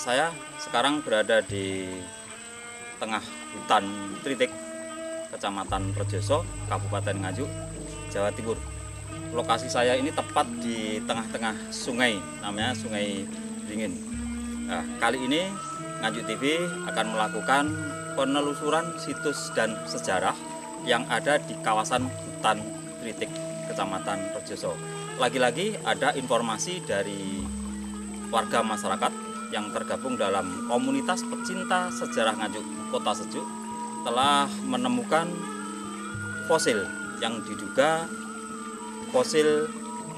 Saya sekarang berada di tengah hutan Tritik, Kecamatan Rejoso, Kabupaten Nganjuk, Jawa Timur. Lokasi saya ini tepat di tengah-tengah sungai, namanya Sungai Beringin. Nah, kali ini Nganjuk TV akan melakukan penelusuran situs dan sejarah yang ada di kawasan hutan Tritik, Kecamatan Rejoso. Lagi-lagi ada informasi dari warga masyarakat yang tergabung dalam komunitas pecinta sejarah Nganjuk Kota Sejuk telah menemukan fosil yang diduga fosil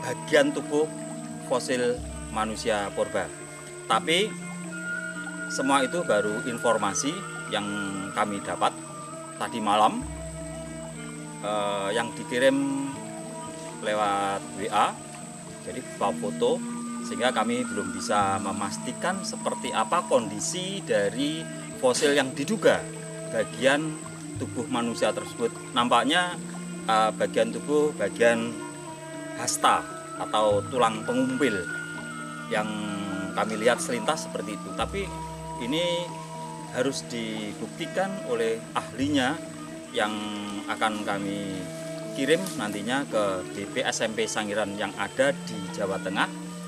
bagian tubuh fosil manusia purba. Tapi semua itu baru informasi yang kami dapat tadi malam, yang dikirim lewat WA, jadi berupa foto, sehingga kami belum bisa memastikan seperti apa kondisi dari fosil yang diduga bagian tubuh manusia tersebut. Nampaknya bagian tubuh bagian hasta atau tulang pengumpil yang kami lihat selintas seperti itu. Tapi ini harus dibuktikan oleh ahlinya yang akan kami kirim nantinya ke DP SMP Sangiran yang ada di Jawa Tengah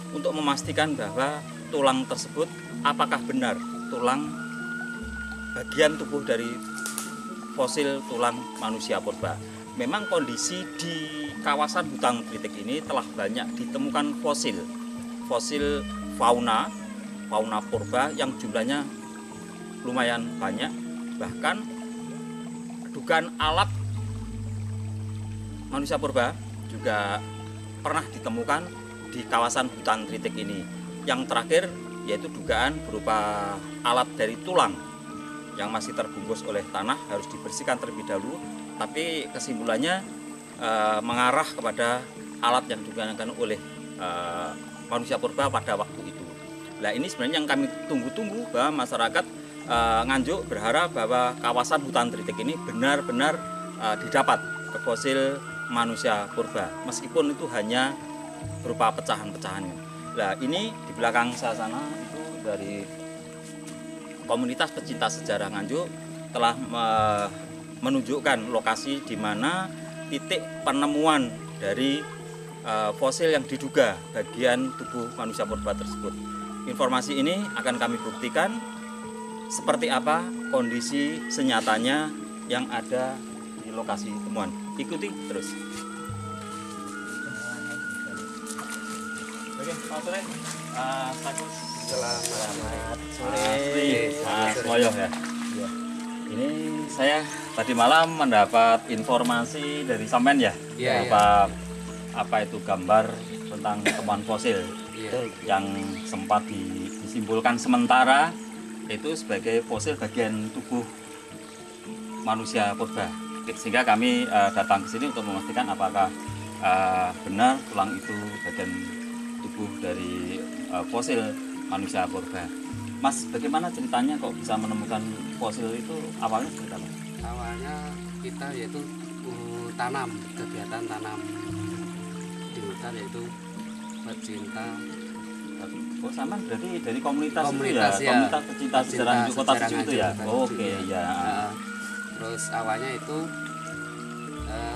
untuk memastikan bahwa tulang tersebut apakah benar tulang bagian tubuh dari fosil tulang manusia purba. Memang kondisi di kawasan hutan Tritik ini telah banyak ditemukan fosil fauna purba yang jumlahnya lumayan banyak. Bahkan dugaan alat manusia purba juga pernah ditemukan di kawasan hutan Tritik ini. Yang terakhir yaitu dugaan berupa alat dari tulang yang masih terbungkus oleh tanah, harus dibersihkan terlebih dahulu, tapi kesimpulannya mengarah kepada alat yang digunakan oleh manusia purba pada waktu itu. Nah, ini sebenarnya yang kami tunggu-tunggu, bahwa masyarakat Nganjuk berharap bahwa kawasan hutan Tritik ini benar-benar didapat ke fosil manusia purba, meskipun itu hanya berupa pecahan-pecahan. Nah, ini di belakang saya sana itu dari komunitas pecinta sejarah Nganjuk telah menunjukkan lokasi di mana titik penemuan dari fosil yang diduga bagian tubuh manusia purba tersebut. Informasi ini akan kami buktikan seperti apa kondisi senyatanya yang ada di lokasi temuan. Ikuti terus. Oke, Pak Sore, Selamat sore. Mas Moyo ya. Ini saya tadi malam mendapat informasi dari sampean ya, apa itu gambar tentang temuan fosil yang sempat disimpulkan sementara itu sebagai fosil bagian tubuh manusia purba. Sehingga kami datang ke sini untuk memastikan apakah benar tulang itu bagian tubuh dari fosil manusia purba. Mas, bagaimana ceritanya kok bisa menemukan fosil itu? Awalnya seperti apa? Awalnya kita yaitu kegiatan tanam di hutan, yaitu pecinta. Oh, sama berarti dari komunitas itu Komunitas pecinta sejarah Nganjuk Kota Sejuk itu ya? Oke, ya. Terus awalnya itu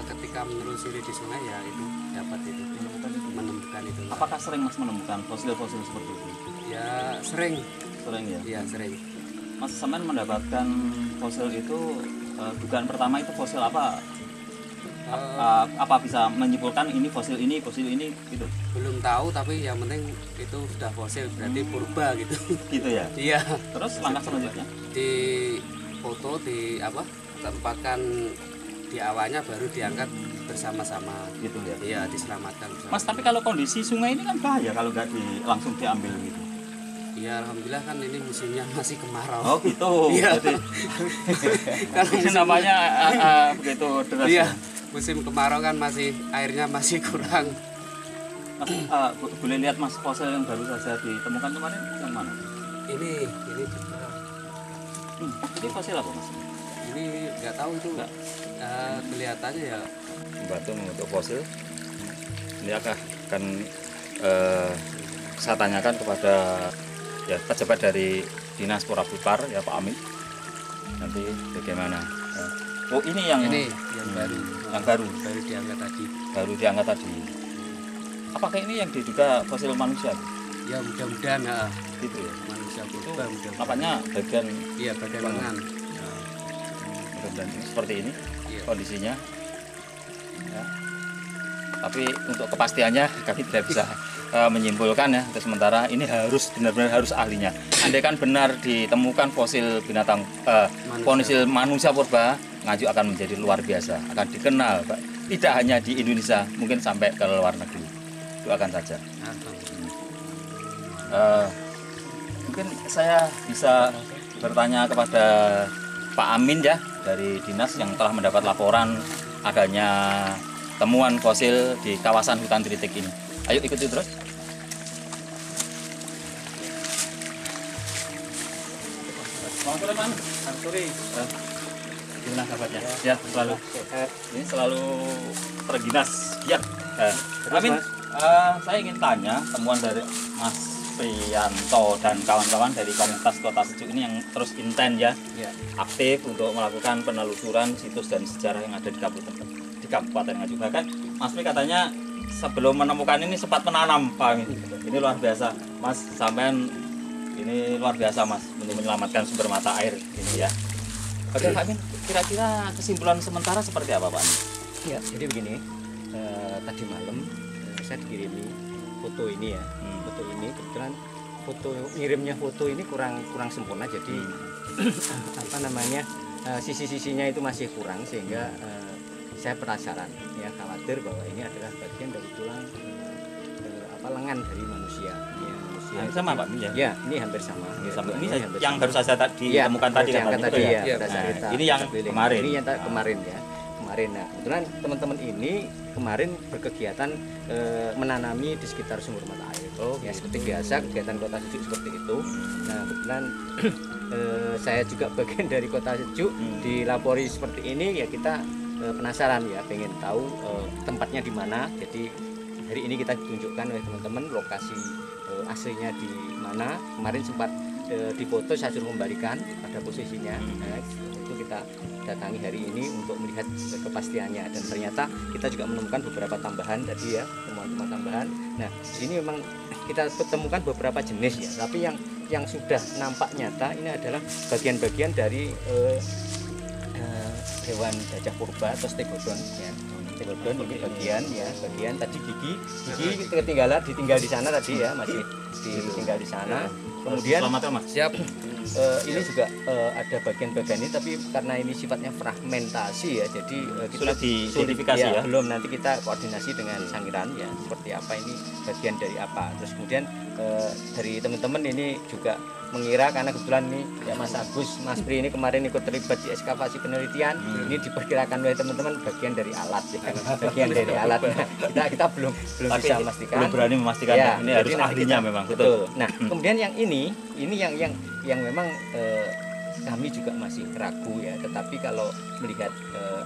ketika menelusuri di sungai ya itu dapat itu menemukan itu. Apakah sering Mas menemukan fosil-fosil seperti itu? Ya sering. Sering ya? Iya sering. Mas Semen mendapatkan fosil itu, dugaan pertama itu fosil apa? Apa bisa menyimpulkan ini fosil ini gitu? Belum tahu, tapi yang penting itu sudah fosil, berarti purba gitu. Gitu ya? Iya. Terus langkah selanjutnya? Di foto tempatkan di awalnya, baru diangkat bersama-sama Gitu ya? Iya, diselamatkan bersama. Mas, tapi kalau kondisi sungai ini kan bahaya kalau nggak langsung diambil gitu. Iya, alhamdulillah kan ini musimnya masih kemarau. Oh gitu. Iya. Jadi ini namanya begitu deras. Iya, Ya? musim kemarau kan airnya masih kurang. Mas, boleh lihat Mas fosil yang baru saja ditemukan kemarin yang mana? Ini juga. Ini fosil apa Mas? Ini nggak tahu itu. Nggak. Kelihatannya ya Batu membentuk fosil. Ini akan saya tanyakan kepada Ya, kita coba dari Dinas Purabupar ya Pak Amin. Nanti bagaimana? Ya. Oh ini yang baru. Yang baru. Baru diangkat tadi. Baru diangkat tadi. Apakah ini yang diduga fosil manusia? Ya mudah-mudahan ya. Gitu ya. Manusia Itu purba mudah-mudahan. apanya bagian Iya bagian lengan. dan seperti ini Iya. kondisinya. Ya. Tapi untuk kepastiannya kami tidak bisa menyimpulkan ya. Untuk sementara ini harus benar-benar harus ahlinya. Andai kan benar ditemukan fosil binatang fosil manusia purba, Nganjuk akan menjadi luar biasa, akan dikenal Pak. Tidak hanya di Indonesia, mungkin sampai ke luar negeri. Doakan saja. Mungkin saya bisa bertanya kepada Pak Amin ya dari dinas yang telah mendapat laporan adanya temuan fosil di kawasan hutan Tritik ini. Ayo ikuti terus. Selamat sore Pak. Selamat sore. Gimana kabarnya? Ya selalu. Ini selalu terginas giat. Amin. Saya ingin tanya temuan dari Mas Priyanto dan kawan-kawan dari komunitas Kota Sejuk ini yang terus intent ya, aktif untuk melakukan penelusuran situs dan sejarah yang ada di Kabupaten Nganjuk. Bahkan Mas Pri katanya sebelum menemukan ini sempat menanam Pak Amin. Ini luar biasa Mas, sampean ini luar biasa Mas untuk menyelamatkan sumber mata air ini ya. Oke Pak Amin, kira-kira kesimpulan sementara seperti apa Pak Amin? Ya, jadi begini, tadi malam saya dikirimi foto ini ya, foto ini kebetulan ngirimnya foto ini kurang sempurna, jadi apa namanya sisi-sisinya itu masih kurang sehingga saya penasaran ya, khawatir bahwa ini adalah bagian dari tulang lengan dari manusia. Ya, manusia. Hampir sama Pak Amin ya? Ya, ini hampir sama. Ini yang baru saja ditemukan tadi kan? Ini yang kemarin. Ini yang kemarin ya. Nah, kebetulan teman-teman ini kemarin berkegiatan menanami di sekitar sumber mata air. Ya seperti biasa kegiatan Kota Sejuk seperti itu. Nah, kebetulan saya juga bagian dari Kota Sejuk dilapori seperti ini ya, kita penasaran ya, pengen tahu tempatnya di mana. Jadi hari ini kita ditunjukkan oleh teman-teman lokasi aslinya di mana. Kemarin sempat difoto, saya suruh kembalikan pada posisinya. Nah, itu kita datangi hari ini untuk melihat kepastiannya, dan ternyata kita juga menemukan beberapa tambahan tadi ya, temuan-temuan tambahan. Nah, di sini memang kita temukan beberapa jenis ya, tapi yang sudah nampak nyata ini adalah bagian-bagian dari hewan gajah purba atau stegodon ya. Stegodon ini bagian tadi gigi ditinggal di sana tadi ya, masih ditinggal di sana. Kemudian siap. Ini juga ada bagian-bagian ini, tapi karena ini sifatnya fragmentasi ya, jadi kita sulit diidentifikasi ya. Belum, nanti kita koordinasi dengan Sangiran ya, seperti apa ini bagian dari apa. Terus kemudian dari teman-teman ini juga mengira, karena kebetulan nih ya Mas Agus, Mas Pri ini kemarin ikut terlibat di ekskavasi penelitian, ini diperkirakan oleh teman-teman bagian dari alat ya, bagian dari alat. Nah, kita belum bisa memastikan. Belum berani memastikan ya, ini harus ahlinya memang. Betul. Nah, kemudian yang ini yang memang kami juga masih ragu ya, tetapi kalau melihat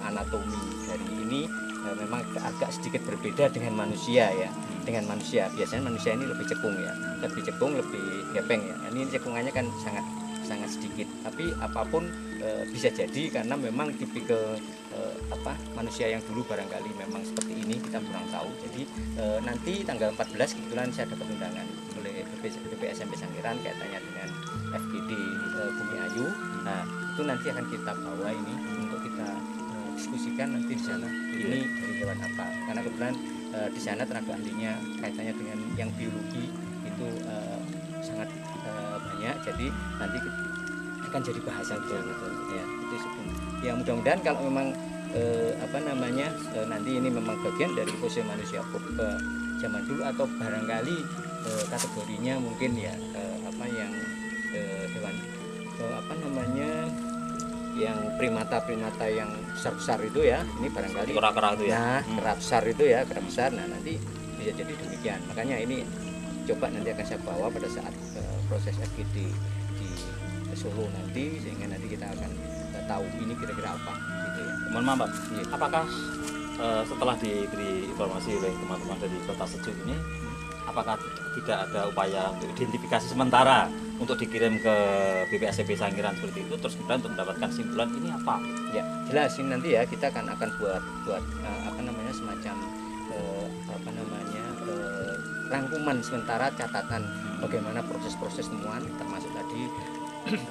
anatomi dari ini memang agak sedikit berbeda dengan manusia ya. Dengan manusia, biasanya manusia ini lebih cekung ya, lebih gepeng ya. Ini cekungannya kan sangat sedikit, tapi apapun bisa jadi karena memang tipikal manusia yang dulu barangkali memang seperti ini, kita kurang tahu. Jadi nanti tanggal 14 kebetulan saya dapat undangan oleh BP SMP Sangiran kaitannya dengan FGD Bumi Ayu. Nah, itu nanti akan kita bawa ini untuk kita diskusikan nanti di sana. Ini dari hewan apa? Karena kebetulan di sana tenaga ahlinya kaitannya dengan yang biologi itu sangat banyak. Jadi nanti akan jadi bahasan gitu ya. Itu ya, mudah-mudahan kalau memang nanti ini memang bagian dari fosil manusia purba zaman dulu, atau barangkali kategorinya mungkin ya yang hewan yang primata yang besar itu ya, ini barangkali kera-kera itu ya. Nah, kera besar. Nah, nanti bisa jadi demikian. Makanya ini coba nanti akan saya bawa pada saat proses FGD di Solo nanti, sehingga nanti kita akan tahu ini kira-kira apa gitu ya. Mohon maaf Pak, apakah setelah diberi informasi oleh teman-teman dari Kota Sejuk ini apakah tidak ada upaya untuk identifikasi sementara untuk dikirim ke BPSDB Sangiran seperti itu, terus kemudian untuk mendapatkan kesimpulan ini apa? Ya, jelas ini nanti ya kita akan buat apa namanya semacam rangkuman sementara catatan bagaimana proses-proses temuan, termasuk tadi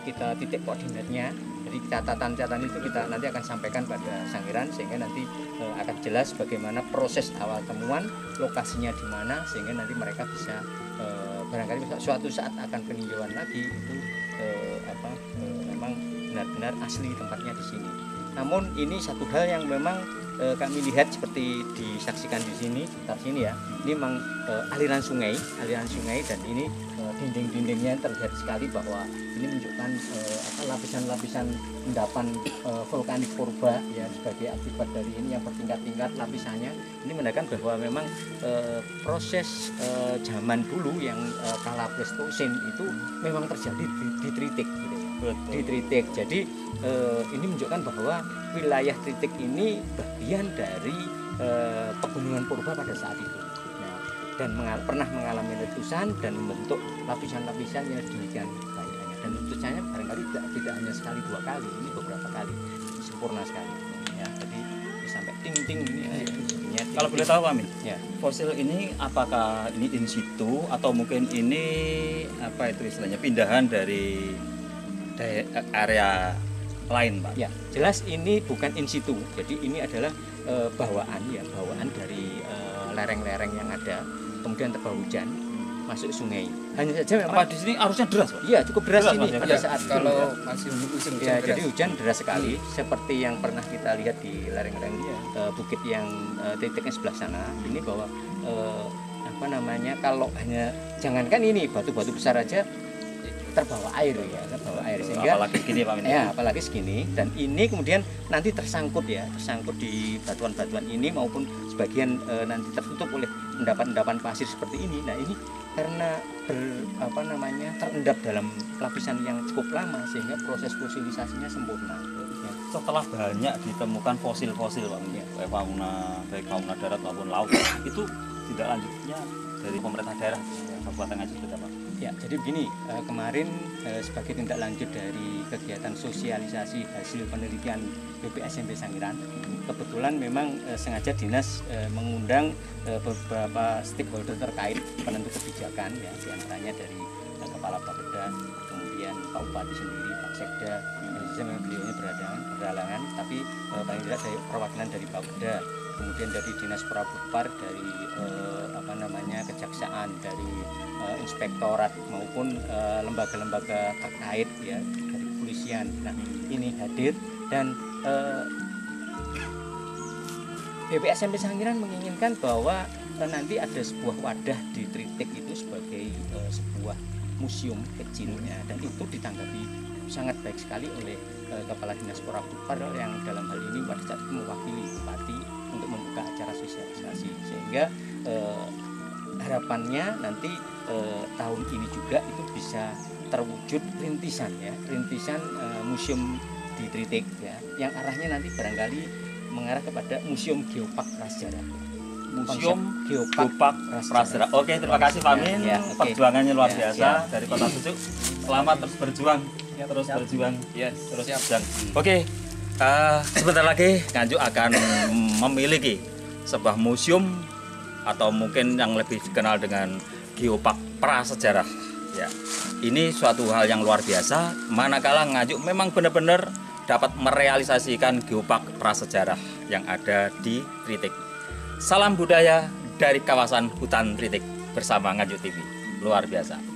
kita titik koordinatnya. Jadi catatan-catatan itu kita nanti akan sampaikan pada Sangiran sehingga nanti akan jelas bagaimana proses awal temuan, lokasinya di mana, sehingga nanti mereka bisa barangkali suatu saat akan peninjauan lagi itu memang benar-benar asli tempatnya di sini. Namun ini satu hal yang memang kami lihat seperti disaksikan di sini, sekitar sini ya. Ini memang aliran sungai dan ini dinding-dindingnya terlihat sekali bahwa ini menunjukkan lapisan-lapisan endapan vulkanik purba ya, sebagai akibat dari ini yang bertingkat-tingkat lapisannya. Ini menandakan bahwa memang proses zaman dulu yang kala Pleistosen itu memang terjadi di Tritik gitu ya. Di Tritik. Jadi ini menunjukkan bahwa wilayah Tritik ini bagian dari pegunungan purba pada saat itu. Nah, dan pernah mengalami letusan dan membentuk lapisan-lapisan yang demikian banyaknya. Dan letusannya barangkali tidak hanya sekali dua kali, ini beberapa kali, sempurna sekali. Ya, jadi sampai ting-ting ini. Ya, Kalau boleh tahu Pak Amin, ya. fosil ini apakah ini in situ atau mungkin ini apa itu istilahnya pindahan dari area lain, Pak? Ya, jelas ini bukan in situ. Jadi ini adalah bawaan dari lereng-lereng yang ada, kemudian terbawa hujan masuk sungai. Hanya saja memang Apa di sini arusnya deras, Pak? iya cukup deras ini maksudnya, pada ya. saat Kalau masih musim ya, hujan jadi deras. hujan deras sekali seperti yang pernah kita lihat di lereng-lereng bukit yang titiknya sebelah sana. Ini bahwa kalau hanya jangankan ini batu-batu besar aja terbawa air sehingga apalagi gini Pak Amin. ya apalagi segini, dan ini kemudian nanti tersangkut di batuan-batuan ini maupun sebagian nanti tertutup oleh endapan-endapan pasir seperti ini. Nah ini karena terendap dalam lapisan yang cukup lama sehingga proses fosilisasinya sempurna. Ya. Setelah banyak ditemukan fosil-fosil Pak Amin, baik fauna darat maupun laut, itu tidak lanjutnya dari pemerintah daerah Kabupaten Nganjuk sudah Pak. Ya, jadi begini, kemarin sebagai tindak lanjut dari kegiatan sosialisasi hasil penelitian BPSMB Sangiran, kebetulan memang sengaja dinas mengundang beberapa stakeholder terkait penentu kebijakan, ya, diantaranya dari Kepala Bapeda, kemudian Pak Bupati sendiri, Pak Sekda, memang beliaunya berhalangan, tapi paling tidak dari perwakilan dari Bapeda, kemudian dari Dinas Prabupar, dari Kejaksaan, dari inspektorat maupun lembaga-lembaga terkait ya, dari kepolisian. Nah ini hadir dan BPSMB Sangiran menginginkan bahwa nanti ada sebuah wadah di Tritik itu sebagai sebuah museum kecil ya, dan itu ditanggapi sangat baik sekali oleh Kepala Dinas Prabupar yang dalam hal ini pada saat itu mewakili Bupati untuk membuka acara sosialisasi, sehingga harapannya nanti tahun ini juga itu bisa terwujud rintisan museum di Tritik ya, yang arahnya nanti barangkali mengarah kepada Museum Geopark Prasejarah. Museum Geopark Prasejarah. Oke, terima kasih Pak Amin. Ya, oke. Perjuangannya luar Ya, biasa ya. dari Kota Sucuk. Selamat terus berjuang, terus berjuang. Yes, Terus siap. berjuang. Oke, sebentar lagi Nganjuk akan memiliki sebuah museum atau mungkin yang lebih dikenal dengan Geopark Prasejarah. Ya, ini suatu hal yang luar biasa. Manakala Nganjuk memang benar-benar dapat merealisasikan Geopark Prasejarah yang ada di Tritik. Salam budaya dari kawasan hutan Tritik bersama Nganjuk TV. Luar biasa.